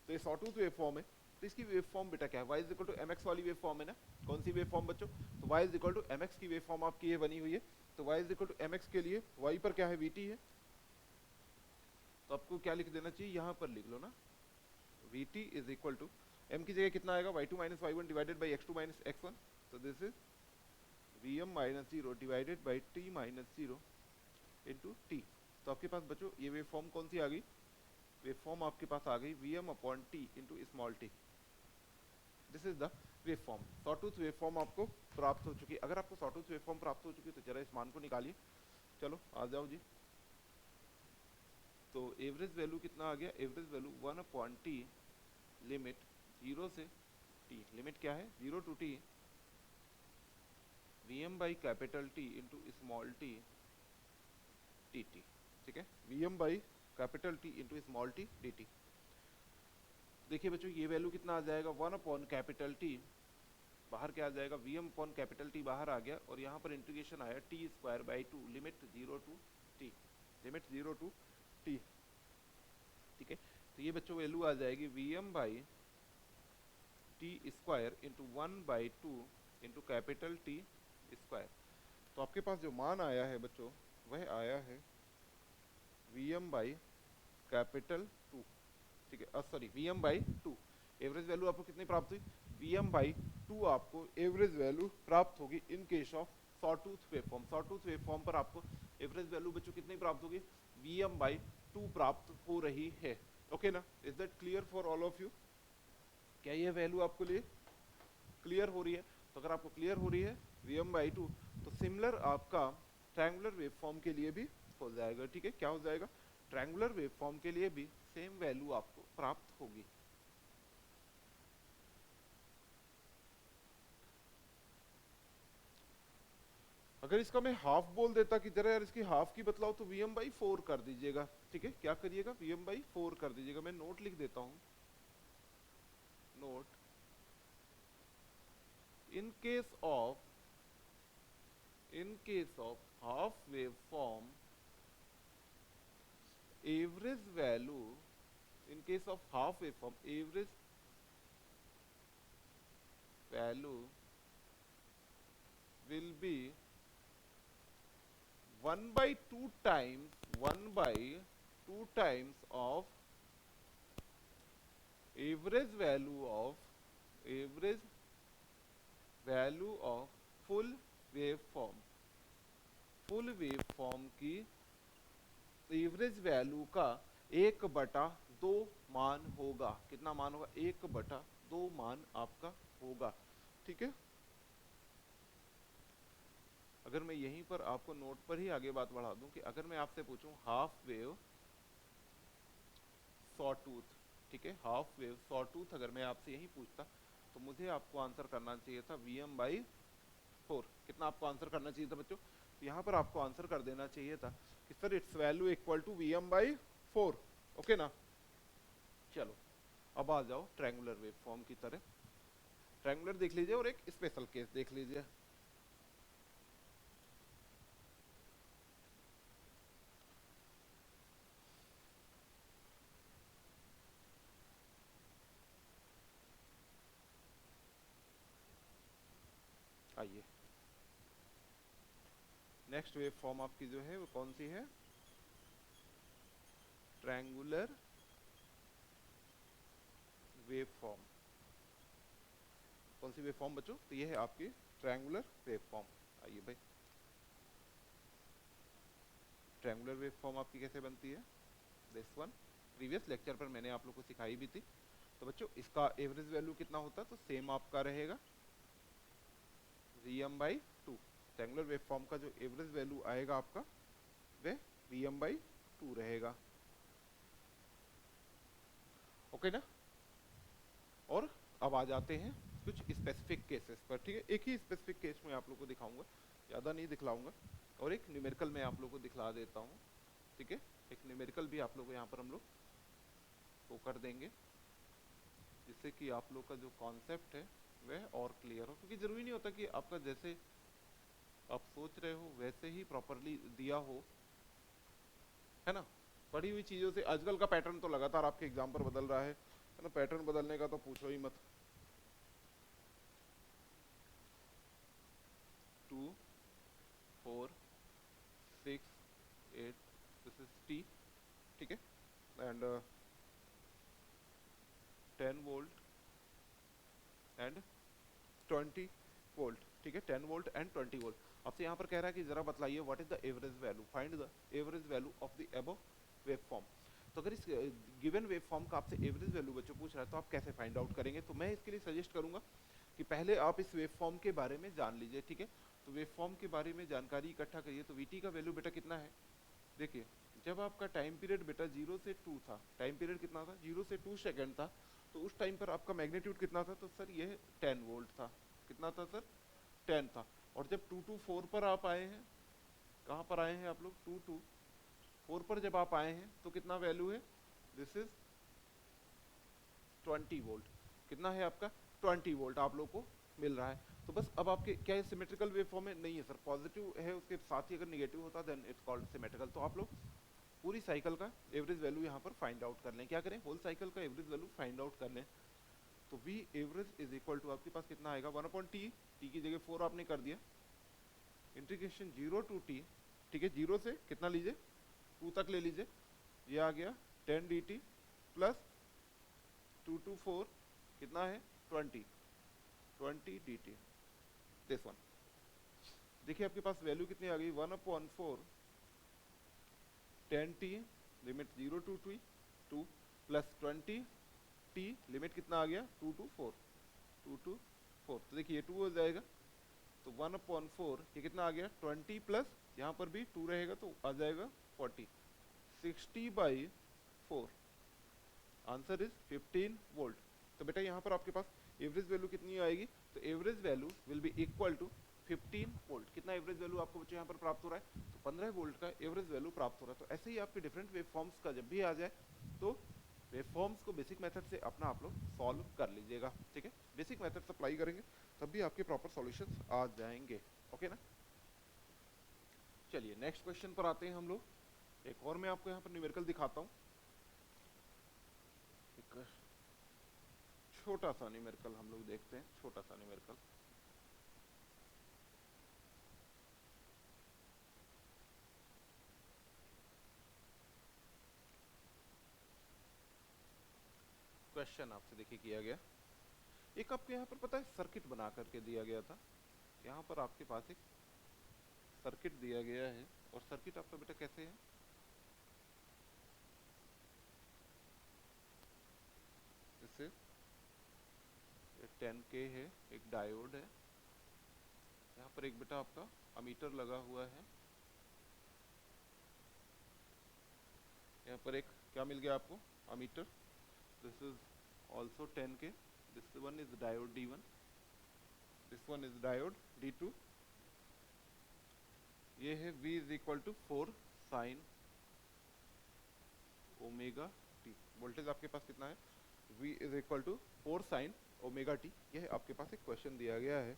Speaker 1: तो ये सॉटूथ वेव फॉर्म है। तो इसकी वेव फॉर्म बेटा क्या है? y is equal to m x वाली वेव फॉर्म है ना। कौन सी वेव फॉर्म बच्चों? तो y is equal to m x की वेव फॉर्म आपकी ये बनी हुई है। तो y is equal to m x के लिए y पर क्या है? वी टी है। तो आपको क्या लिख देना चाहिए? यहाँ पर लिख लो ना, v t is equal to m की जगह कितना आएगा? y2 minus y1 divided by x2 minus x1। तो this is vm minus 0 divided by t minus 0 into T. तो आपके पास बच्चों ये वेव फॉर्म कौन सी आ गई? वेव फॉर्म आपके पास आ गई vm upon t into small t। This is the wave form. Sawtooth wave form आपको प्राप्त हो चुकी है। अगर आपको सॉटूथ वेव फॉर्म प्राप्त हो चुकी है तो जरा इस मान को निकालिए। चलो आ जाओ जी। तो एवरेज वैल्यू कितना आ गया? Average value 1 upon t, limit 0 से t, लिमिट क्या है? 0 to t vm by capital T into small t dt। ठीक है, vm by capital T into small t dt। देखिए बच्चों ये वैल्यू कितना आ जाएगा 1/T, बाहर क्या आ जाएगा Vm/T बाहर आ गया, और यहाँ पर इंटीग्रेशन आया t²/2 limit 0 to t, limit 0 to t, ठीक है। तो ये बच्चों वैल्यू आ जाएगी Vm/T² इंटू 1/2 इंटू T²। तो आपके पास जो मान आया है बच्चों वह आया है Vm/2, ठीक है, सॉरी Vm/2। एवरेज वैल्यू आपको कितनी प्राप्त हुई, Vm/2 आपको एवरेज वैल्यू प्राप्त होगी इन case of sawtooth waveform. Sawtooth waveform पर आपको एवरेज वैल्यू बच्चों कितनी प्राप्त होगी, Vm/2 प्राप्त हो रही है। ओके ना, is that clear for all of you? क्या ये वैल्यू आपको लिए क्लियर हो रही है? तो अगर आपको क्लियर हो रही है Vm/2, तो सिमिलर आपका ट्रायंगुलर वेवफॉर्म के लिए भी हो जाएगा, ठीक है। क्या हो जाएगा, ट्रायंगुलर वेवफॉर्म के लिए भी सेम वैल्यू आपको प्राप्त होगी। अगर इसका मैं हाफ बोल देता कि जरा यार इसकी हाफ की बतलाओ, तो Vm/4 कर दीजिएगा, ठीक है। क्या करिएगा, Vm/4 कर दीजिएगा। मैं नोट लिख देता हूं, note, in case of half waveform average value, in case of half waveform average value will be 1/2 times of average value of full waveform की एवरेज वैल्यू का 1/2 मान होगा। कितना मान होगा, 1/2 मान आपका होगा, ठीक है। अगर मैं यहीं पर आपको नोट पर ही आगे बात बढ़ा दूं कि अगर मैं आपसे पूछूं हाफ वेव सॉटूथ, ठीक है, हाफ वेव सॉटूथ अगर मैं आपसे यही पूछता, तो मुझे आपको आंसर करना चाहिए था Vm/4। कितना आपको आंसर करना चाहिए था बच्चों, तो यहाँ पर आपको आंसर कर देना चाहिए था कि sir it's value equal to Vm/4। Okay ना। चलो अब आ जाओ ट्रायंगुलर वेवफॉर्म की तरह। ट्रायंगुलर देख लीजिए और एक स्पेशल केस देख लीजिए। आइए, नेक्स्ट वेवफॉर्म आपकी जो है वो कौन सी है, ट्रायंगुलर वेवफॉर्म। कौन सी वेवफॉर्म बच्चों, तो ये है आपकी ट्रायंगुलर वेवफॉर्म। आइए भाई, ट्रायंगुलर वेवफॉर्म आपकी कैसे बनती है, दिस वन प्रीवियस लेक्चर पर मैंने आप लोग को सिखाई भी थी। तो बच्चों इसका एवरेज वैल्यू कितना होता है, तो सेम आपका रहेगा Vm/2। ट्रायंगुलर वेवफॉर्म का जो एवरेज वैल्यू आएगा आपका वह Vm/2 रहेगा। ओके ना। और अब आ जाते हैं कुछ स्पेसिफिक केसेस पर, ठीक है। एक ही स्पेसिफिक केस में आप लोग को दिखाऊंगा, ज़्यादा नहीं दिखलाऊंगा, और एक न्यूमेरिकल में आप लोग को दिखला देता हूँ, ठीक है। एक न्यूमेरिकल भी आप लोग को यहाँ पर हम लोग वो कर देंगे, जिससे कि आप लोग का जो कॉन्सेप्ट है वह और क्लियर हो, क्योंकि जरूरी नहीं होता कि आपका जैसे आप सोच रहे हो वैसे ही प्रॉपरली दिया हो, है ना। पढ़ी हुई चीज़ों से आजकल का पैटर्न तो लगातार आपके एग्जाम पर बदल रहा है ना। पैटर्न बदलने का तो पूछो ही मत। 2 4 6 8, दिस इज T, ठीक है, एंड 10 वोल्ट एंड 20 वोल्ट, ठीक है, 10 वोल्ट एंड 20 वोल्ट। आपसे यहाँ पर कह रहा है कि जरा बतलाइए what is the average value, find the average value of the above waveform. तो अगर इस गिवन वेवफॉर्म का आपसे एवरेज वैल्यू बच्चों पूछ रहा है, तो आप कैसे फाइंड आउट करेंगे। तो मैं इसके लिए सजेस्ट करूंगा कि पहले आप इस वेवफॉर्म के बारे में जान लीजिए, ठीक है। तो वेवफॉर्म के बारे में जानकारी इकट्ठा करिए। तो Vt का वैल्यू बेटा कितना है, देखिए जब आपका टाइम पीरियड बेटा 0 से 2 था, टाइम पीरियड कितना था, 0 से 2 सेकेंड था, तो उस टाइम पर आपका मैग्नीट्यूड कितना था, तो सर ये 10 वोल्ट था। कितना था सर, 10 था। और जब 2 to 4 पर आप आए हैं, कहाँ पर आए हैं आप लोग, 2 to 4 पर जब आप आए हैं, तो कितना वैल्यू है, दिस इज 20 वोल्ट। कितना है आपका 20 वोल्ट आप लोग को मिल रहा है। तो बस अब आपके क्या है सिमेट्रिकल वेवफॉर्म है? नहीं है सर, पॉजिटिव है उसके साथ ही अगर निगेटिव होता देन इट्स कॉल्ड सिमेट्रिकल। तो आप लोग पूरी साइकिल का एवरेज वैल्यू यहाँ पर फाइंड आउट कर लें। क्या करें? होल साइकिल का एवरेज वैल्यू फाइंड आउट कर लें। तो v average is equal to आपके पास कितना आएगा 1/t, टी की जगह 4 आपने कर दिया, इंटीग्रेशन 0 टू टी, ठीक है, 0 से कितना लीजिए 2 तक ले लीजिए, ये आ गया 10 dt प्लस 2 to 4 कितना है 20 dt दिस वन। देखिए आपके पास वैल्यू कितनी आ गई 1/4 10t limit 0 to 2 plus 20t limit कितना आ गया 2 to 4 तो देखिए 2 हो जाएगा, तो 1/4 ये कितना आ गया 20 प्लस यहाँ पर भी 2 रहेगा तो आ जाएगा 40, 60/4, आंसर इज 15 वोल्ट। तो बेटा यहाँ पर आपके पास एवरेज वैल्यू कितनी आएगी? तो average value will be equal to 15 volt. कितना एवरेज वैल्यू आपको बच्चों यहाँ पर प्राप्त हो रहा है? तो 15 वोल्ट का एवरेज वैल्यू प्राप्त हो रहा है। तो ऐसे ही आपके डिफरेंट वेवफॉर्म्स का जब भी आ जाए तो वेवफॉर्म्स को बेसिक मेथड से अपना आप लोग सॉल्व कर लीजिएगा, ठीक है। बेसिक मेथड अप्लाई करेंगे तब भी आपके प्रॉपर सॉल्यूशंस आ जाएंगे, ओके ना। चलिए नेक्स्ट क्वेश्चन पर आते हैं हम लोग। एक और मैं आपको यहाँ पर न्यूमेरिकल दिखाता हूँ, एक छोटा सा न्यूमेरिकल हम लोग देखते हैं, छोटा सा न्यूमेरिकल। क्वेश्चन आपसे देखिए किया गया, एक आपको यहाँ पर पता है सर्किट बना करके दिया गया था। यहाँ पर आपके पास एक सर्किट दिया गया है और सर्किट आपका बेटा कैसे है, जैसे 10K है, एक डायोड है, यहाँ पर एक बेटा आपका अमीटर लगा हुआ है, यहाँ पर एक क्या मिल गया आपको ammeter, this is also 10K, this one is diode D1, this one is diode D2, ये है V is equal to 4 sine omega t. Voltage आपके पास कितना है? V is equal to 4 sine omega t. यह आपके पास एक क्वेश्चन दिया गया है।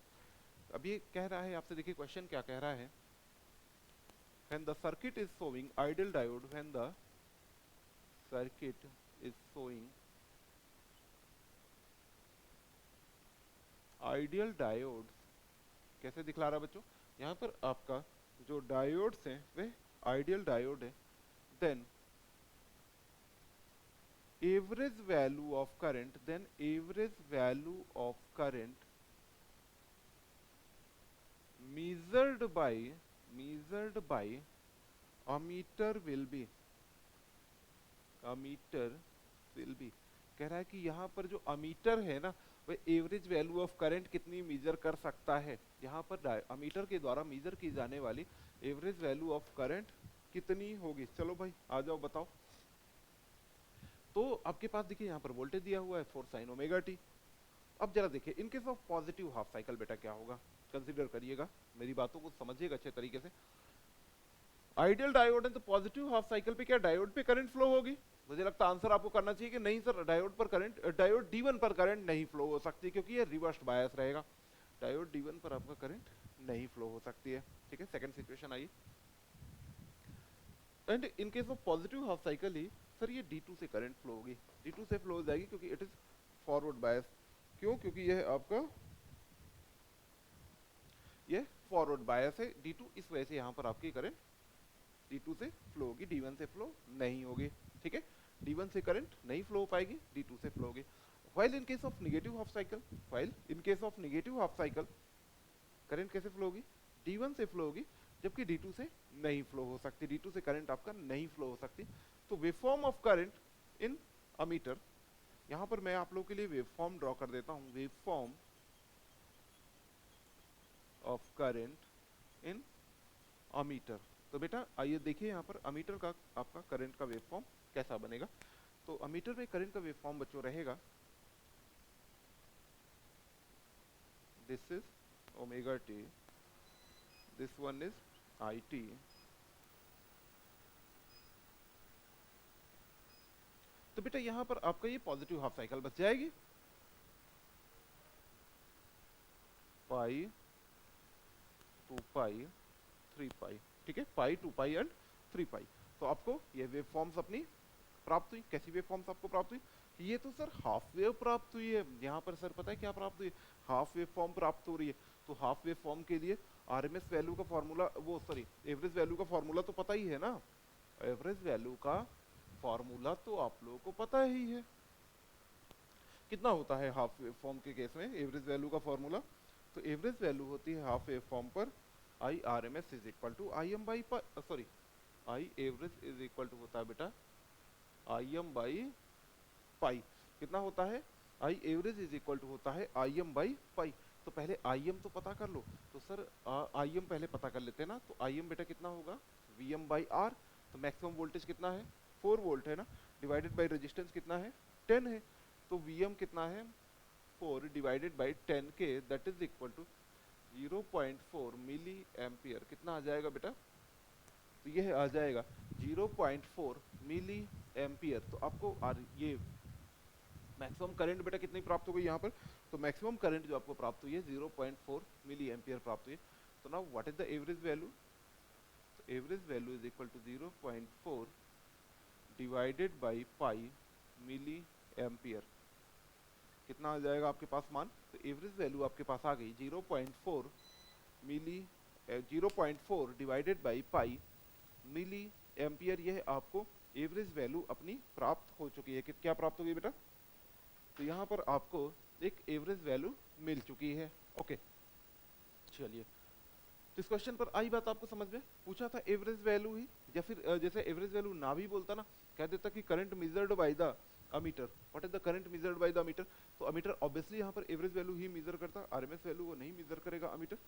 Speaker 1: अब ये कह रहा है आपसे, देखिए क्वेश्चन क्या कह रहा है, when the circuit is showing ideal diode, when the circuit is showing ideal diodes, कैसे दिखला रहा है बच्चों? यहाँ पर आपका जो डायोड्स हैं वे आइडियल डायोड है, then average value of current, then average value of current measured by ammeter will be, कह रहा है कि यहाँ पर जो अमीटर है ना वह एवरेज वैल्यू ऑफ करंट कितनी मेजर कर सकता है। यहाँ पर अमीटर के द्वारा मेजर की जाने वाली एवरेज वैल्यू ऑफ करंट कितनी होगी? चलो भाई आ जाओ बताओ। तो आपके पास देखिए यहाँ पर वोल्टेज दिया हुआ है 4 साइन ओमेगा टी। अब जरा देखिए इन case of positive half cycle बेटा क्या होगा, कंसीडर करिएगा, मेरी बातों को समझिएगा अच्छे तरीके से। आइडियल डायोड है तो पॉजिटिव हाफ साइकिल पे क्या डायोड पे करंट फ्लो होगी? मुझे लगता है आंसर आपको करना चाहिए कि नहीं सर, डायोड पर करंट, डायोड D1 पर करंट नहीं फ्लो हो सकती क्योंकि ये रिवर्स बायस रहेगा। डायोड D1 पर आपका करंट नहीं फ्लो हो सकती है, ठीक है। Second situation I, and in case of positive half cycle he sir ये D2 से करंट फ्लो होगी, D2 से फ्लो हो जाएगी क्योंकि इट इज फॉरवर्ड बायस। क्यों? क्योंकि यह आपका ये फॉरवर्ड बायस है D2, इस वजह से यहाँ पर आपकी करंट D2 से फ्लो होगी, D1 से फ्लो नहीं होगी, ठीक है। D1 से करंट नहीं फ्लो हो पाएगी, D2 से फ्लो होगी। while in case of negative half cycle, while in case of negative half cycle current कैसे फ्लो होगी? D1 से फ्लो होगी, जबकि D2 से नहीं फ्लो हो सकती, D2 से करंट आपका नहीं फ्लो हो सकती। तो waveform of current in ammeter, यहाँ पर मैं आप लोगों के लिए वेवफॉर्म ड्रॉ कर देता हूँ, waveform of current in ammeter. तो बेटा आइए देखिए यहाँ पर अमीटर का आपका करंट का वेवफॉर्म कैसा बनेगा। तो अमीटर में करंट का वेवफॉर्म बच्चों रहेगा, this is omega T, this one is I T, तो बेटा यहाँ पर आपका ये पॉजिटिव हाफ साइकिल बच जाएगी, पाई 2 पाई 3 पाई, ठीक है, पाई 2 पाई एंड 3 पाई। तो आपको ये वेव फॉर्म्स अपनी प्राप्त हुई। कैसी वेव फॉर्म्स आपको प्राप्त हुई? ये तो सर हाफ वेव प्राप्त हुई है। यहाँ पर सर पता है क्या प्राप्त हुई? हाफ वेव फॉर्म प्राप्त हो रही है। तो हाफ वेव फॉर्म के लिए आरएमएस वैल्यू का फॉर्मूला, वो सॉरी एवरेज वैल्यू का फॉर्मूला तो पता ही है ना। एवरेज वैल्यू का फॉर्मूला तो आप लोगों को पता ही है। कितना होता है हाफ वेव फॉर्म के केस में एवरेज वैल्यू का फॉर्मूला? तो एवरेज वैल्यू होती है हाफ वेव फॉर्म पर I R M S is equal to I M by, sorry I average is equal to होता है बेटा आई एम बाई पाई। कितना होता है? I average is equal to होता है आई एम बाई पाई। तो पहले आई एम तो पता कर लो। तो सर आई एम पहले पता कर लेते हैं ना। तो आई एम बेटा कितना होगा? V M by R. तो मैक्सिमम वोल्टेज कितना है? 4 वोल्ट है ना, डिवाइडेड बाई रेजिस्टेंस कितना है? 10 है। तो वी एम कितना है? 4 डिवाइडेड बाई 10 के, that is equal to 0.4 milli ampere. कितना आ जाएगा बेटा? तो ये आ जाएगा 0.4 मिली एम्पियर। तो आपको ये मैक्सिमम करंट बेटा कितनी प्राप्त हो गई यहाँ पर? तो मैक्सिमम करंट जो आपको प्राप्त हुई है 0.4 मिली एम्पियर प्राप्त हुई है। तो now what is the average value? तो average value is equal to 0.4 divided by pi milli ampere. कितना आ जाएगा आपके पास मान? तो एवरेज वैल्यू आपके पास आ गई 0.4 milli 0.4 divided by pi milli ampere. यह आपको एवरेज वैल्यू अपनी प्राप्त हो चुकी है। क्या प्राप्त हो गई बेटा? तो यहाँ पर आपको एक एवरेज वैल्यू मिल चुकी है। ओके चलिए, तो इस क्वेश्चन पर आई बात आपको समझ में? पूछा था एवरेज वैल्यू ही, या फिर जैसे एवरेज वैल्यू ना भी बोलता ना, कह देता कि current measured by the ammeter. What is the current measured by the ammeter? तो अमीटर ऑब्वियसली यहाँ पर एवरेज वैल्यू ही मेजर करता, आरएमएस वैल्यू वो नहीं मेजर करेगा अमीटर।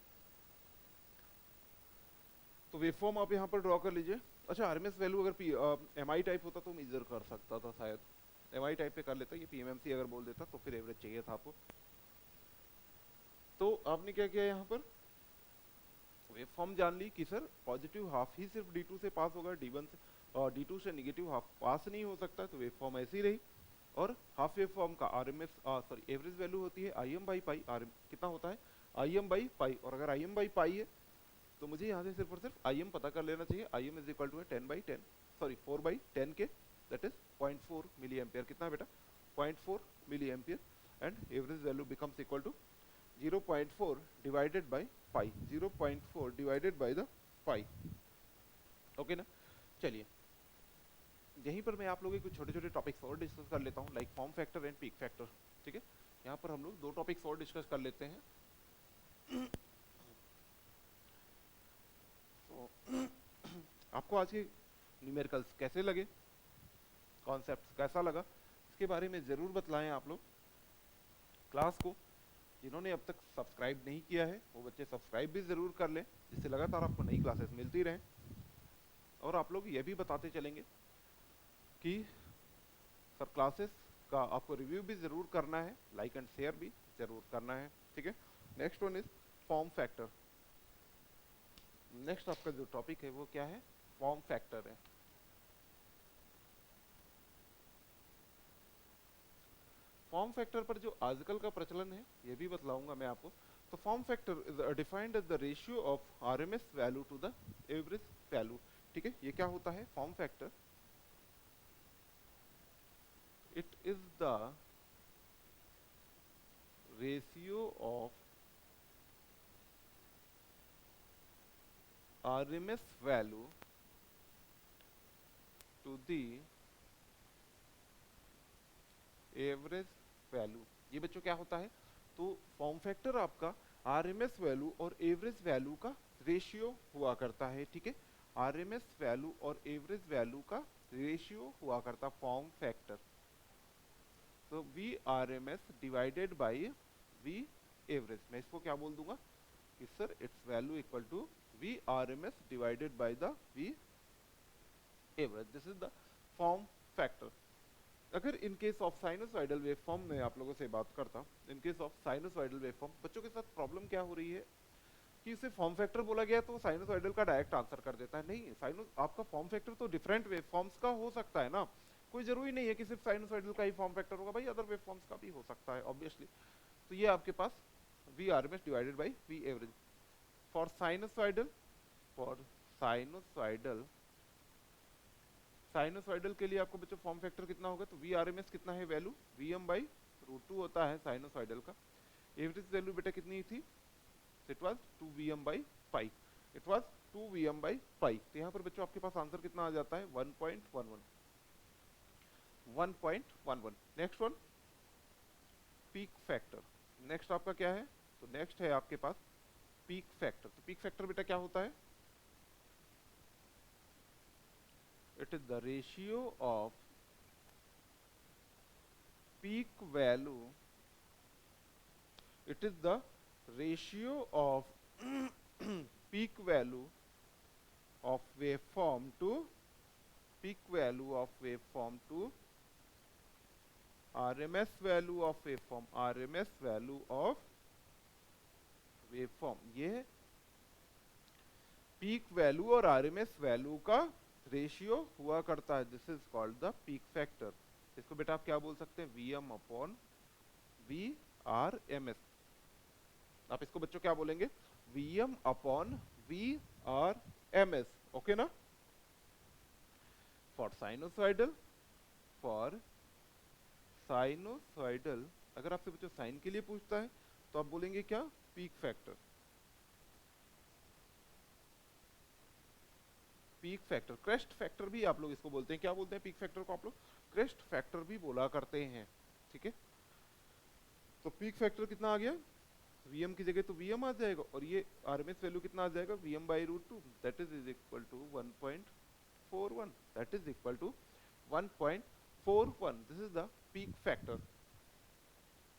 Speaker 1: तो वेवफॉर्म आप यहाँ पर ड्रॉ कर लीजिए। अच्छा, आरएमएस वैल्यू अगर एमआई टाइप होता तो मेजर कर सकता था शायद, एमआई टाइप पे कर लेता, ये पीएमएमसी अगर बोल देता तो फिर एवरेज चाहिए था आपको। तो आपने क्या किया यहाँ पर? वेवफॉर्म जान ली कि सर पॉजिटिव हाफ ही सिर्फ D2 से पास होगा, D1 से और D2 से नेगेटिव हाफ पास नहीं हो सकता। तो वेवफॉर्म ऐसी रही। और हाफ वेवफॉर्म का आरएमएस सॉरी एवरेज वैल्यू होती है आई एम बाई पाई। कितना होता है? आई एम बाई पाई। और अगर आई एम बाई पाई है तो मुझे यहाँ से सिर्फ और सिर्फ आई एम पता कर लेना चाहिए। I M is equal to है 10/10 सॉरी 4/10 के, दैट इज 0.4 मिली एम्पियर। कितना है बेटा? 0.4 milli ampere. And average value becomes equal to 0.4 divided by pi, 0.4 divided by the pi. Okay ना? चलिए, यहीं पर मैं आप लोगों के कुछ छोटे छोटे टॉपिक्स और डिस्कस कर लेता हूँ, like form factor and peak factor. ठीक है, यहाँ पर हम लोग 2 टॉपिक्स और डिस्कस कर लेते हैं। तो आपको आज के न्यूमेरिकल्स कैसे लगे, कॉन्सेप्ट कैसा लगा, इसके बारे में ज़रूर बतलाएं आप लोग। क्लास को जिन्होंने अब तक सब्सक्राइब नहीं किया है वो बच्चे सब्सक्राइब भी ज़रूर कर लें, जिससे लगातार आपको नई क्लासेस मिलती रहें। और आप लोग ये भी बताते चलेंगे कि सर क्लासेस का आपको रिव्यू भी ज़रूर करना है, लाइक एंड शेयर भी ज़रूर करना है। ठीक है, next one is form factor. Next आपका जो टॉपिक है वो क्या है? फॉर्म फैक्टर है। फॉर्म फैक्टर पर जो आजकल का प्रचलन है ये भी बतलाऊंगा मैं आपको। तो form factor is defined as the ratio of RMS value to the average value. ठीक है, ये क्या होता है form factor? It is the ratio of RMS value to the average value. ये बच्चों क्या होता है? तो फॉर्म फैक्टर आपका आरएमएस वैल्यू और एवरेज वैल्यू का रेशियो हुआ करता है। ठीक है, आरएमएस वैल्यू और एवरेज वैल्यू का रेशियो हुआ करता फॉर्म फैक्टर। तो we RMS divided by V average. मैं इसको क्या बोल दूंगा कि sir it's value equal to V RMS divided by the V average. This is the form factor. अगर in case of sinusoidal waveform में आप लोगों से बात करता, in case of sinusoidal waveform, बच्चों के साथ प्रॉब्लम क्या हो रही है कि इसे फॉर्म फैक्टर बोला गया तो साइनोसॉइडल का डायरेक्ट आंसर कर देता है। नहीं, साइनो आपका फॉर्म फैक्टर तो डिफरेंट वेवफॉर्म्स का हो सकता है ना। कोई जरूरी नहीं है कि सिर्फ साइनोसॉइडल का ही फॉर्म फैक्टर होगा भाई, अदर वेव फॉर्म्स का भी हो सकता है ऑब्वियसली। तो ये आपके पास V RMS divided by V average for sinusoidal. For sinusoidal, sinusoidal के लिए आपको बच्चों फॉर्म फैक्टर कितना होगा, तो वी आरएमएस कितना है वैल्यू, वीएम बाई रूट 2 होता है साइनोसॉइडल का। एवरेज वैल्यू बेटा कितनी थी, it was 2 VM by pi, it was 2 VM by pi. तो यहाँ पर बच्चों आपके पास आंसर कितना आ जाता है 1.11, 1.11। Next one peak factor. Next आपका क्या है, तो नेक्स्ट है आपके पास पीक फैक्टर। तो पीक फैक्टर बेटा क्या होता है, it is the ratio off peak value, it is the ratio of peak value of waveform to peak value of waveform to RMS value of waveform, RMS value of waveform। ये पीक वैल्यू और आरएमएस वैल्यू का रेशियो हुआ करता है, this is called the peak factor. इसको बेटा आप क्या बोल सकते हैं, VM upon V R M S. आप इसको बच्चों क्या बोलेंगे, VM upon V R M S, okay ना। फॉर साइनोसॉइडल, फॉर साइनोसॉइडल अगर आपसे बच्चों साइन के लिए पूछता है तो आप बोलेंगे क्या, peak factor. Peak factor, crest factor भी आप लोग इसको बोलते हैं, क्या बोलते हैं पीक फैक्टर को आप लोग, क्रेस्ट फैक्टर भी बोला करते हैं, ठीक है। तो पीक फैक्टर कितना आ गया, Vm की जगह तो Vm आ जाएगा और ये RMS वैल्यू कितना आ जाएगा, Vm by root 2, that is equal to 1.41, that is equal to 1.41। This is the peak factor.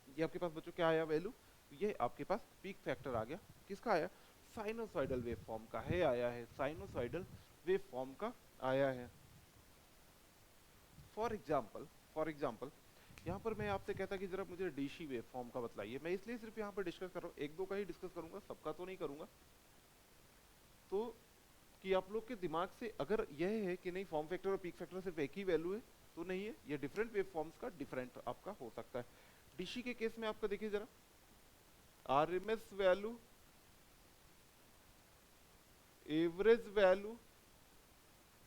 Speaker 1: ये आपके पास बच्चों क्या आया वैल्यू, ये आपके पास पीक फैक्टर आ गया, किसका आया, साइनोसॉइडल वेव फॉर्म का है, आया है साइनोसॉइडल वेव फॉर्म का आया है। फॉर एग्जाम्पल यहाँ पर मैं आपसे कहता कि जरा मुझे डीसी वेव फॉर्म का बतलाइए, मैं इसलिए सिर्फ यहाँ पर डिस्कस कर रहा हूँ, एक दो का ही डिस्कस करूंगा, सबका तो नहीं करूंगा, तो कि आप लोग के दिमाग से अगर यह है कि नहीं फॉर्म फैक्टर और पीक फैक्टर सिर्फ एक ही वैल्यू है, तो नहीं है, ये डिफरेंट वेव फॉर्म्स का डिफरेंट आपका हो सकता है। डीसी के केस में आपका देखिए जरा, RMS value, average value,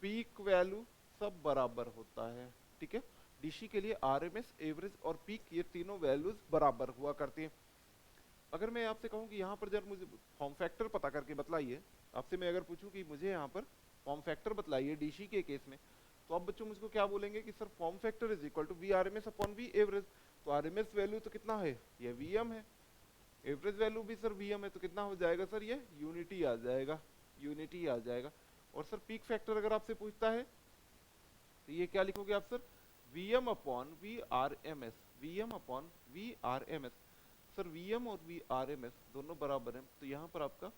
Speaker 1: peak value सब बराबर होता है, ठीक है। डीसी के लिए आरएमएस, एवरेज और पीक ये तीनों वैल्यूज बराबर हुआ करती हैं। अगर मैं आपसे कहूं कि यहाँ पर जब मुझे फॉर्म फैक्टर पता करके बतलाइए, आपसे मैं अगर पूछूं कि मुझे यहाँ पर फॉर्म फैक्टर बतलाइए डीसी के केस में, तो आप बच्चों मुझको क्या बोलेंगे कि sir form factor is equal to V RMS upon V average. तो आरएमएस वैल्यू तो कितना है, ये वीएम है, एवरेज वैल्यू भी सर वीएम है, तो कितना हो जाएगा सर, ये यूनिटी आ जाएगा, यूनिटी आ जाएगा। और सर पीक फैक्टर अगर आपसे पूछता है तो ये क्या लिखोगे आप sir, Vm upon V R M S, Vm upon V R M S. Sir Vm और वी आर एम एस दोनों बराबर हैं, तो यहाँ पर आपका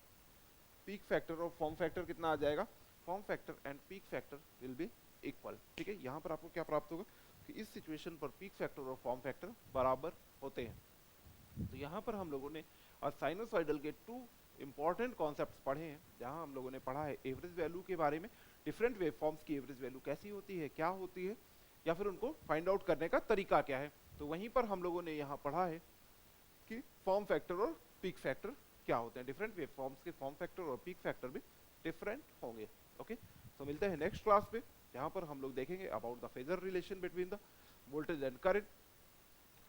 Speaker 1: पीक फैक्टर और फॉर्म फैक्टर कितना आ जाएगा, form factor and peak factor will be equal, ठीक है। यहाँ पर आपको क्या प्राप्त होगा कि इस सिचुएशन पर पीक फैक्टर और फॉर्म फैक्टर बराबर होते हैं। तो यहाँ पर हम लोगों ने साइनोसॉइडल के 2 इंपॉर्टेंट कॉन्सेप्ट्स पढ़े हैं, जहाँ हम लोगों ने पढ़ा है एवरेज वैल्यू के बारे में, डिफरेंट वेव फॉर्म्स की एवरेज वैल्यू कैसी होती है, क्या होती है, या फिर उनको फाइंड आउट करने का तरीका क्या है। तो वहीं पर हम लोगों ने यहाँ पढ़ा है कि फॉर्म फैक्टर और पीक फैक्टर क्या होते हैं, डिफरेंट वेव फॉर्म्स के फॉर्म फैक्टर और पीक फैक्टर भी डिफरेंट होंगे, ओके। तो मिलते हैं नेक्स्ट क्लास पे, जहाँ पर हम लोग देखेंगे about the phasor relation between the voltage and current.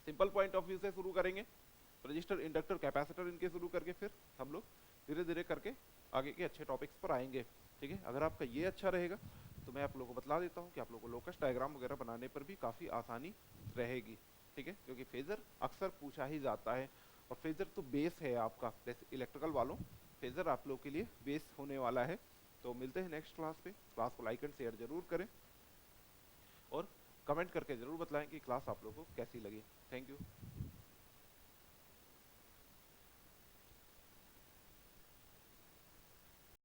Speaker 1: Simple point of view से शुरू करेंगे, रजिस्टर, इंडक्टर, कैपेसिटर इनके शुरू करके फिर हम लोग धीरे धीरे करके आगे के अच्छे टॉपिक्स पर आएंगे, ठीक है। अगर आपका ये अच्छा रहेगा तो मैं आप लोगों को बतला देता हूँ कि आप लोगों को लोकस डायग्राम वगैरह बनाने पर भी काफ़ी आसानी रहेगी, ठीक है, क्योंकि फेजर अक्सर पूछा ही जाता है और फेजर तो बेस है आपका, जैसे इलेक्ट्रिकल वालों फेजर आप लोग के लिए बेस होने वाला है। तो मिलते हैं नेक्स्ट क्लास पे, क्लास को लाइक एंड शेयर जरूर करें और कमेंट करके जरूर बतलाएं कि क्लास आप लोगों को कैसी लगी। Thank you.